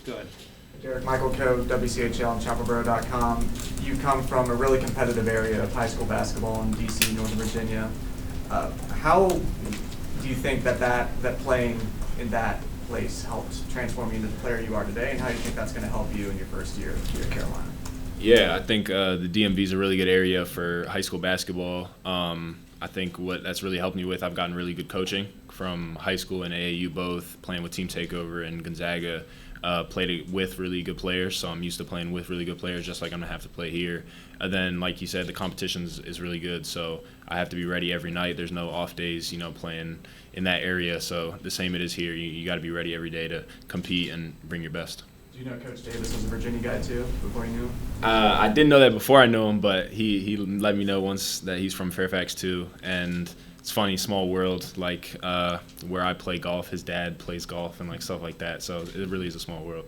Go ahead. Derek Michael Coe, WCHL and ChapelBoro.com. You come from a really competitive area of high school basketball in D.C., Northern Virginia. How do you think that playing in that place helped transform you into the player you are today, and how do you think that's going to help you in your first year here at Carolina? Yeah, I think the DMV is a really good area for high school basketball. I think what that's really helped me with, I've gotten really good coaching from high school and AAU both, playing with Team Takeover and Gonzaga. Played with really good players, so I'm used to playing with really good players, just like I'm going to have to play here. And then, like you said, the competition is really good, so I have to be ready every night. There's no off days, playing in that area, so the same it is here. You got to be ready every day to compete and bring your best. Do you know Coach Davis was a Virginia guy, too, before you knew him? I didn't know that before I knew him, but he let me know once that he's from Fairfax, too, and it's funny, small world, like where I play golf, his dad plays golf and like stuff like that. So it really is a small world.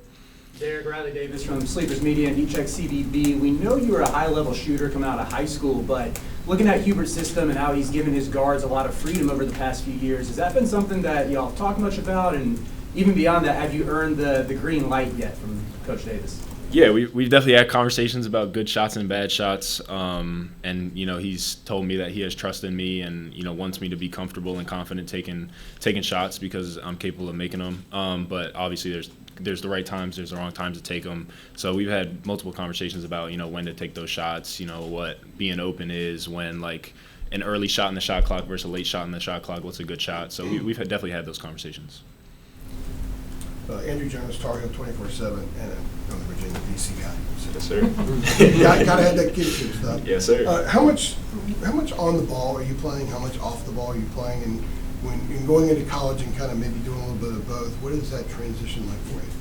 Derek Riley Davis from Sleepers Media and D-Check CBB. We know you were a high-level shooter coming out of high school, but looking at Hubert's system and how he's given his guards a lot of freedom over the past few years, has that been something that y'all have talked much about? And even beyond that, have you earned the green light yet from Coach Davis? Yeah, we've definitely had conversations about good shots and bad shots, and he's told me that he has trust in me and wants me to be comfortable and confident taking shots because I'm capable of making them. But obviously there's the right times, there's the wrong times to take them. So we've had multiple conversations about when to take those shots, what being open is, when like an early shot in the shot clock versus a late shot in the shot clock, what's a good shot. So we've definitely had those conversations. Andrew Jones, Tar Heel 24/7, and a Virginia DC guy. Yes, sir. Gotta have that kid stuff. Yes, sir. How much on the ball are you playing? How much off the ball are you playing? And when you're going into college and kind of maybe doing a little bit of both, what is that transition like for you?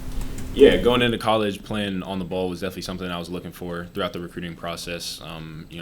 Yeah, going into college, playing on the ball was definitely something I was looking for throughout the recruiting process,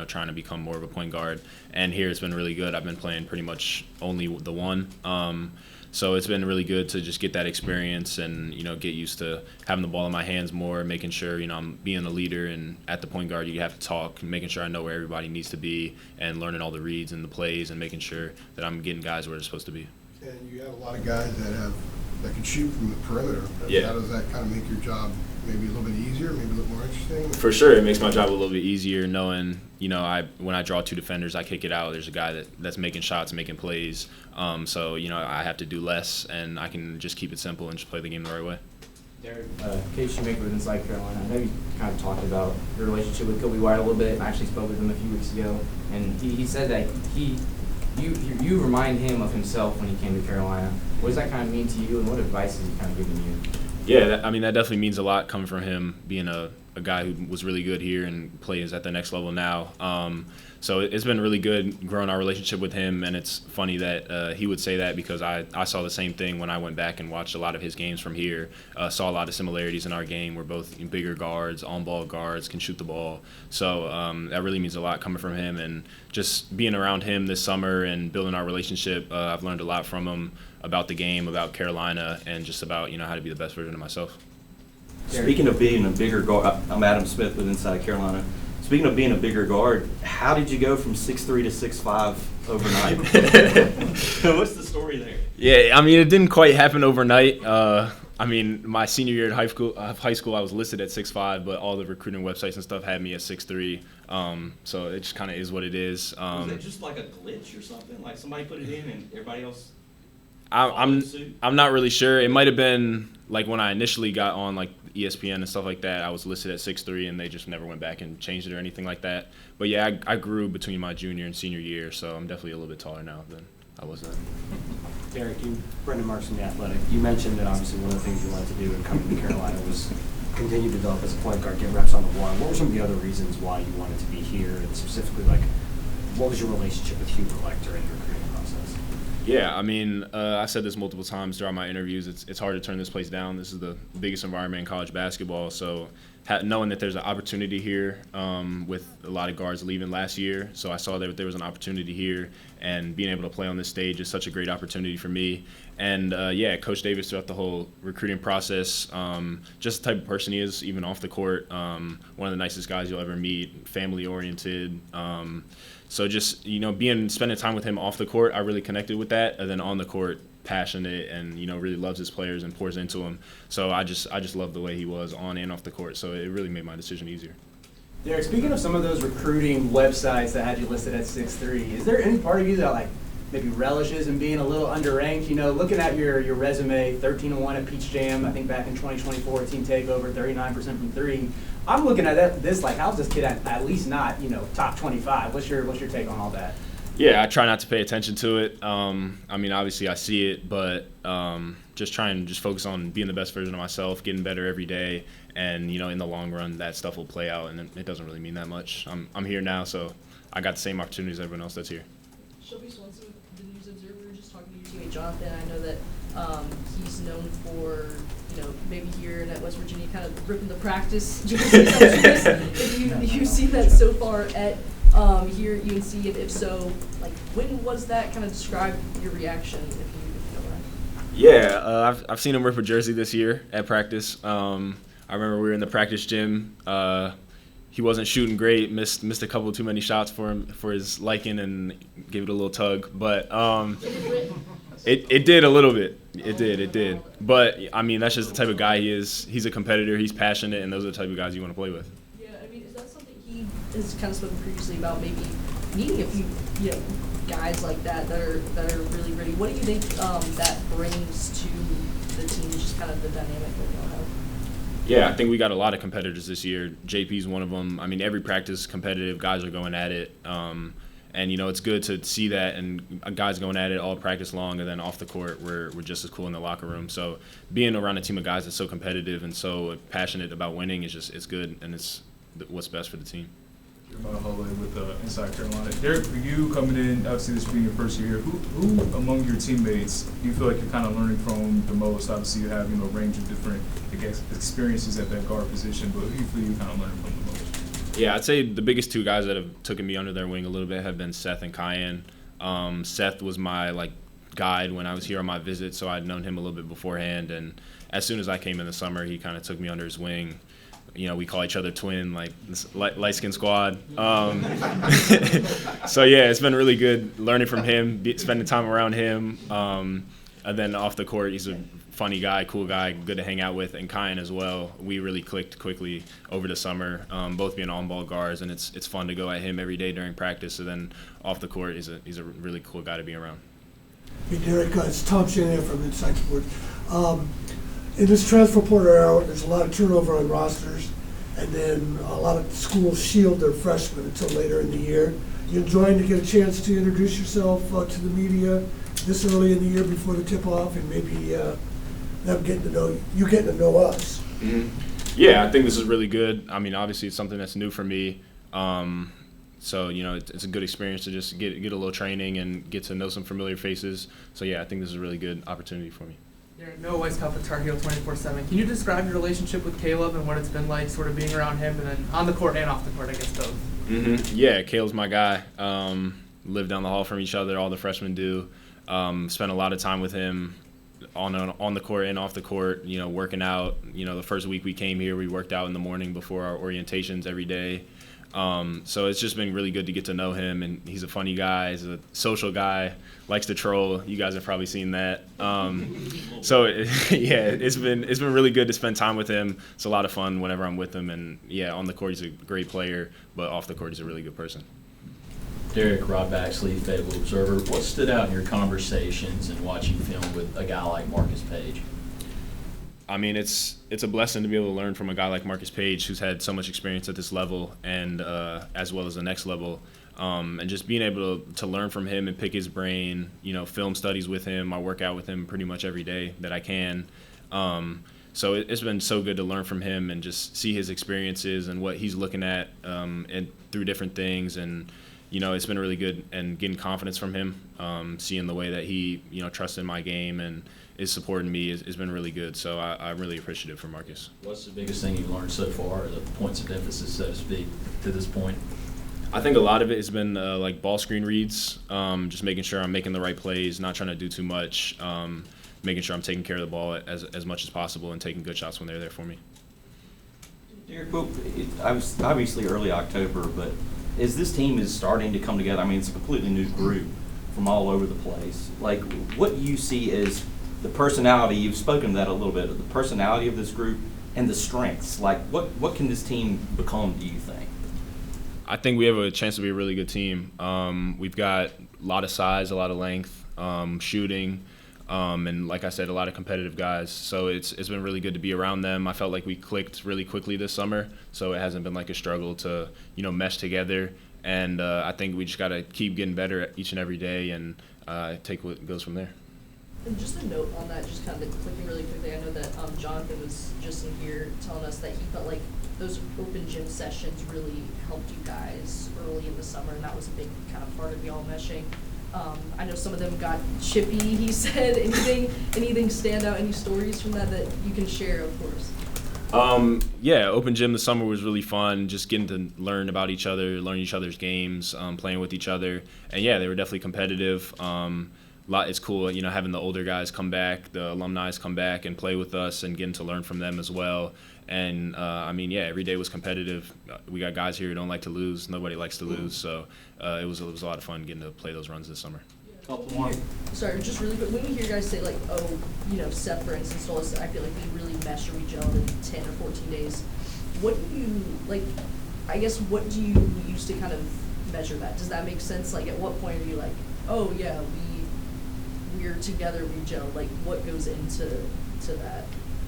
trying to become more of a point guard. And here it's been really good. I've been playing pretty much only the one. So it's been really good to just get that experience and, get used to having the ball in my hands more, making sure, I'm being a leader. And at the point guard, you have to talk, making sure I know where everybody needs to be and learning all the reads and the plays and making sure that I'm getting guys where they're supposed to be. And you have a lot of guys that can shoot from the perimeter. Yeah. How does that kind of make your job maybe a little bit easier, maybe a little more interesting? For sure, it makes my job a little bit easier knowing, when I draw two defenders, I kick it out. There's a guy that's making shots, making plays. So, I have to do less, and I can just keep it simple and just play the game the right way. Derek, Case Shoemaker with Inside Carolina. I know you kind of talked about your relationship with Kobe White a little bit. I actually spoke with him a few weeks ago, and he said that you remind him of himself when he came to Carolina. What does that kind of mean to you, and what advice has he kind of given you? Yeah, that definitely means a lot coming from him, being a guy who was really good here and plays at the next level now. So it's been really good growing our relationship with him, and it's funny that he would say that because I saw the same thing when I went back and watched a lot of his games from here. Saw a lot of similarities in our game. We're both bigger guards, on-ball guards, can shoot the ball. So that really means a lot coming from him, and just being around him this summer and building our relationship, I've learned a lot from him about the game, about Carolina, and just about how to be the best version of myself. Speaking of being a bigger guard, I'm Adam Smith with Inside Carolina. Speaking of being a bigger guard, how did you go from 6'3" to 6'5" overnight? What's the story there? Yeah, it didn't quite happen overnight. My senior year at high school, I was listed at 6'5", but all the recruiting websites and stuff had me at 6'3". So it just kind of is what it is. Was it just like a glitch or something? Like somebody put it in and everybody else? I'm not really sure. It might have been like when I initially got on like ESPN and stuff like that. I was listed at 6'3", and they just never went back and changed it or anything like that. But yeah, I grew between my junior and senior year, so I'm definitely a little bit taller now than I was then. Derek, Brendan Marks from The Athletic. You mentioned that obviously one of the things you wanted to do in coming to Carolina was continue to develop as a point guard, get reps on the floor. What were some of the other reasons why you wanted to be here, and specifically, what was your relationship with Hubert during the recruiting process? Yeah, I said this multiple times throughout my interviews. It's hard to turn this place down. This is the biggest environment in college basketball. So knowing that there's an opportunity here with a lot of guards leaving last year, so I saw that there was an opportunity here, and being able to play on this stage is such a great opportunity for me. And, Coach Davis throughout the whole recruiting process, just the type of person he is, even off the court, one of the nicest guys you'll ever meet, family-oriented. So just, spending time with him off the court, I really connected with that. And then on the court, passionate and, you know, really loves his players and pours into them. So I just love the way he was on and off the court. So it really made my decision easier. Derek, speaking of some of those recruiting websites that had you listed at 6'3", is there any part of you that like maybe relishes in being a little underranked? You know, looking at your resume, 13-1 at Peach Jam, I think back in 2024, team takeover, 39% from three. I'm looking at this like, how's this kid at least not, you know, top 25? What's your take on all that? Yeah, I try not to pay attention to it. I mean, obviously I see it, but just try and just focus on being the best version of myself, getting better every day, and, you know, in the long run, that stuff will play out, and it doesn't really mean that much. I'm here now, so I got the same opportunities as everyone else that's here. Shelby Swenson with the News Observer, just talking to your teammate Jonathan. I know that he's known for, you know, maybe here and at West Virginia, kind of ripping the practice. If you've seen that so far at here at UNC, and if so, like, when was that? Kind of describe your reaction, if you know that. Yeah, I've seen him rip a jersey this year at practice. I remember we were in the practice gym. He wasn't shooting great, missed a couple too many shots for his liking, and gave it a little tug. But it did a little bit. It did. But I mean, that's just the type of guy he is. He's a competitor. He's passionate, and those are the type of guys you want to play with. Yeah, I mean, is that something he has kind of spoken previously about? Maybe needing a few, you know, guys like that are really ready. What do you think that brings to the team? Just kind of the dynamic that they'll have. Yeah, I think we got a lot of competitors this year. JP's one of them. I mean, every practice is competitive. Guys are going at it. And, you know, it's good to see that, and guys going at it all practice long, and then off the court, we're just as cool in the locker room. So being around a team of guys that's so competitive and so passionate about winning is just, it's good, and it's what's best for the team. Jeremiah Holloway with Inside Carolina. Derek, for you coming in, obviously this being your first year, who among your teammates do you feel like you're kind of learning from the most? Obviously you have, you know, a range of different, I guess, experiences at that guard position, but who do you feel you're kind of learning from the most? Yeah, I'd say the biggest two guys that have taken me under their wing a little bit have been Seth and Kyan. Seth was my guide when I was here on my visit, so I'd known him a little bit beforehand, and as soon as I came in the summer, he kind of took me under his wing. You know, we call each other twin, like this light skin squad. So yeah, it's been really good learning from him, spending time around him. And then off the court, he's a funny guy, cool guy, good to hang out with, and Kyan as well. We really clicked quickly over the summer, both being on-ball guards, and it's fun to go at him every day during practice. And then off the court, he's a really cool guy to be around. Hey Derek, it's Tom Shanahan from Inside Sports. In this transfer portal era, there's a lot of turnover on rosters, and then a lot of schools shield their freshmen until later in the year. You enjoying to get a chance to introduce yourself to the media this early in the year before the tip-off, and maybe them getting to know us? Mm-hmm. Yeah, I think this is really good. I mean, obviously it's something that's new for me. So, you know, it's a good experience to just get a little training and get to know some familiar faces. So, yeah, I think this is a really good opportunity for me. Noah Weisskopf with Tar Heel 24/7. Can you describe your relationship with Caleb and what it's been like sort of being around him, and then on the court and off the court, I guess both? Mm-hmm. Yeah, Caleb's my guy. Live down the hall from each other, all the freshmen do. Spent a lot of time with him on the court and off the court, you know, working out. You know, the first week we came here, we worked out in the morning before our orientations every day. So it's just been really good to get to know him, and he's a funny guy. He's a social guy, likes to troll. You guys have probably seen that. It's been really good to spend time with him. It's a lot of fun whenever I'm with him, and yeah, on the court he's a great player, but off the court he's a really good person. Derek, Rob Baxley, Fayetteville Observer. What stood out in your conversations and watching film with a guy like Marcus Page? I mean, it's a blessing to be able to learn from a guy like Marcus Page, who's had so much experience at this level and as well as the next level, and just being able to learn from him and pick his brain. You know, film studies with him. I work out with him pretty much every day that I can. So it's been so good to learn from him and just see his experiences and what he's looking at and through different things. And you know, it's been really good, and getting confidence from him, seeing the way that he, you know, trusts in my game and is supporting me has been really good. So I'm really appreciative for Marcus. What's the biggest thing you've learned so far, or the points of emphasis, so to speak, to this point? I think a lot of it has been like ball screen reads, just making sure I'm making the right plays, not trying to do too much, making sure I'm taking care of the ball as much as possible and taking good shots when they're there for me. Derek, I was obviously early October, but as this team is starting to come together, I mean, it's a completely new group from all over the place. Like, what do you see as the personality? You've spoken to that a little bit, the personality of this group and the strengths. Like, what can this team become, do you think? I think we have a chance to be a really good team. We've got a lot of size, a lot of length, shooting, and like I said, a lot of competitive guys. So it's been really good to be around them. I felt like we clicked really quickly this summer, so it hasn't been like a struggle to mesh together. And I think we just got to keep getting better each and every day and take what goes from there. And just a note on that, just kind of clicking really quickly, I know that Jonathan was just in here telling us that he felt like those open gym sessions really helped you guys early in the summer, and that was a big kind of part of y'all meshing. I know some of them got chippy, he said. Anything stand out, any stories from that you can share, of course? Yeah, open gym this summer was really fun, just getting to learn about each other, learn each other's games, playing with each other. And yeah, they were definitely competitive. It's cool, having the older guys come back, the alumni come back and play with us and getting to learn from them as well. And every day was competitive. We got guys here who don't like to lose. Nobody likes to lose. So it was a lot of fun getting to play those runs this summer. Sorry, just really quick. When we hear guys say like, Seth, for instance, told us, I feel like we really meshed or we gelled in 10 or 14 days. What do you what do you use to kind of measure that? Does that make sense? Like, at what point are you like, oh yeah, we're together, we gelled? Like, what goes into that?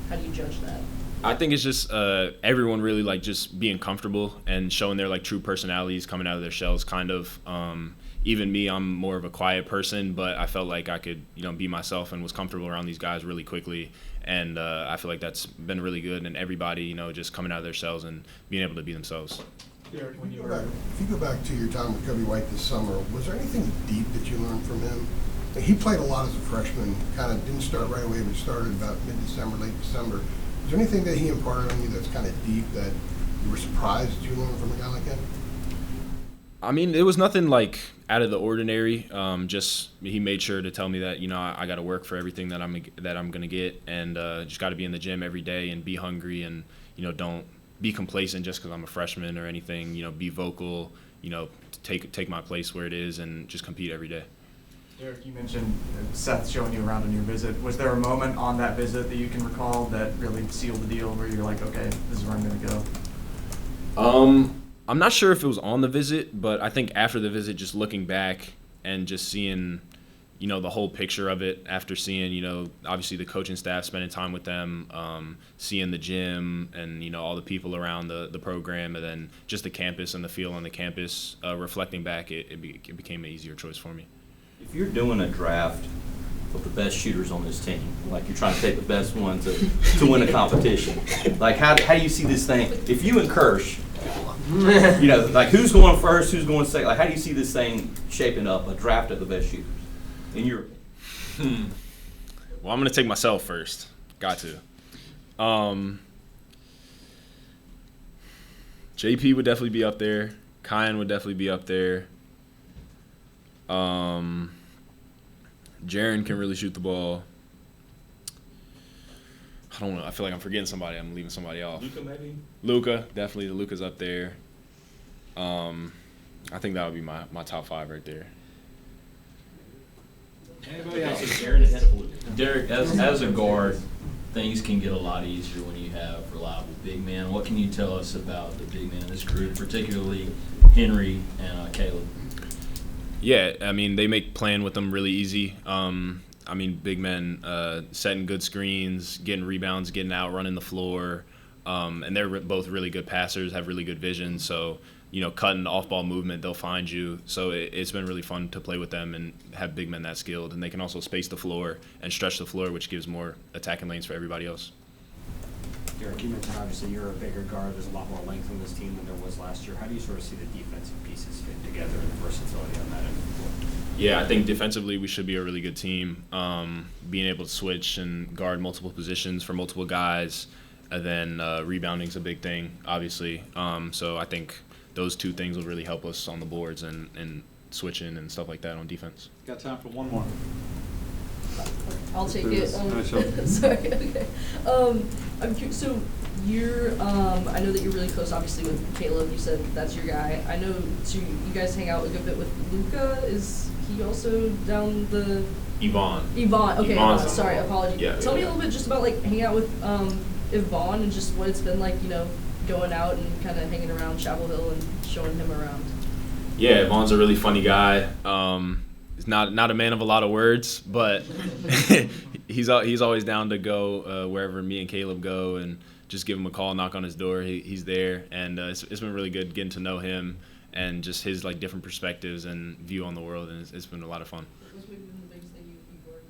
How do you judge that? I think it's just everyone really like just being comfortable and showing their like true personalities, coming out of their shells kind of. Even me, I'm more of a quiet person, but I felt like I could be myself and was comfortable around these guys really quickly. And I feel like that's been really good, and everybody just coming out of their shells and being able to be themselves. Derek, if you go back to your time with Kobe White this summer, was there anything deep that you learned from him? He played a lot as a freshman, kind of didn't start right away, but started about mid-December, late December. Is there anything that he imparted on you that's kind of deep that you were surprised you learned from a guy like him? I mean, it was nothing like out of the ordinary. Just he made sure to tell me that I got to work for everything that I'm gonna get, and just got to be in the gym every day and be hungry, and don't be complacent just because I'm a freshman or anything. Be vocal. Take my place where it is, and just compete every day. Derek, you mentioned Seth showing you around on your visit. Was there a moment on that visit that you can recall that really sealed the deal, where you're like, okay, this is where I'm going to go? I'm not sure if it was on the visit, but I think after the visit, just looking back and just seeing, the whole picture of it, after seeing, obviously the coaching staff, spending time with them, seeing the gym and, all the people around the program, and then just the campus and the feel on the campus, reflecting back, it became an easier choice for me. If you're doing a draft of the best shooters on this team, like you're trying to take the best ones to win a competition, like how do you see this thing? If you and Kirsch, like who's going first, who's going second? Like, how do you see this thing shaping up, a draft of the best shooters, in your opinion? Well, I'm going to take myself first. Got to. JP would definitely be up there. Kyan would definitely be up there. Jaren can really shoot the ball. I don't know. I feel like I'm forgetting somebody. I'm leaving somebody off. Luka, maybe? Luka, definitely. Luka's up there. I think that would be my top 5 right there. Anybody else? Jaren ahead of Luka. Derek, as a guard, things can get a lot easier when you have reliable big men. What can you tell us about the big men in this group, particularly Henry and Caleb? Yeah, I mean, they make playing with them really easy. Big men setting good screens, getting rebounds, getting out, running the floor. And they're both really good passers, have really good vision. So, cutting off-ball movement, they'll find you. So it's been really fun to play with them and have big men that skilled. And they can also space the floor and stretch the floor, which gives more attacking lanes for everybody else. Derek, you mentioned obviously you're a bigger guard. There's a lot more length on this team than there was last year. How do you sort of see the defensive pieces fit together and the versatility on that end of the floor? Yeah, I think defensively we should be a really good team. Being able to switch and guard multiple positions for multiple guys, and then rebounding is a big thing, obviously. So I think those two things will really help us on the boards and switching and stuff like that on defense. Got time for one more. I'll take it. Nice help. Sorry, okay. I'm curious, so you're, I know that you're really close, obviously, with Caleb. You said that's your guy. I know, so you guys hang out a good bit with Luca. Is he also down the? Yvonne. Yvonne, okay, Yvonne's- sorry, apologies. Yeah, Tell me yeah. a little bit just about, like, hanging out with Yvonne and just what it's been like, you know, going out and kind of hanging around Chapel Hill and showing him around. Yeah, Yvonne's a really funny guy. He's not a man of a lot of words, but he's always down to go wherever me and Caleb go and just give him a call, knock on his door. He's there, and it's been really good getting to know him and just his like different perspectives and view on the world, and it's been a lot of fun. What's maybe been the biggest thing you've learned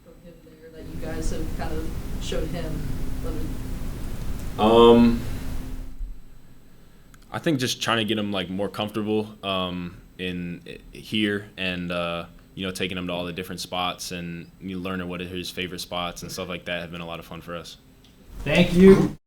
from him there that you guys have kind of showed him? I think just trying to get him like more comfortable in here and you know, taking him to all the different spots and learning what are his favorite spots and stuff like that have been a lot of fun for us. Thank you.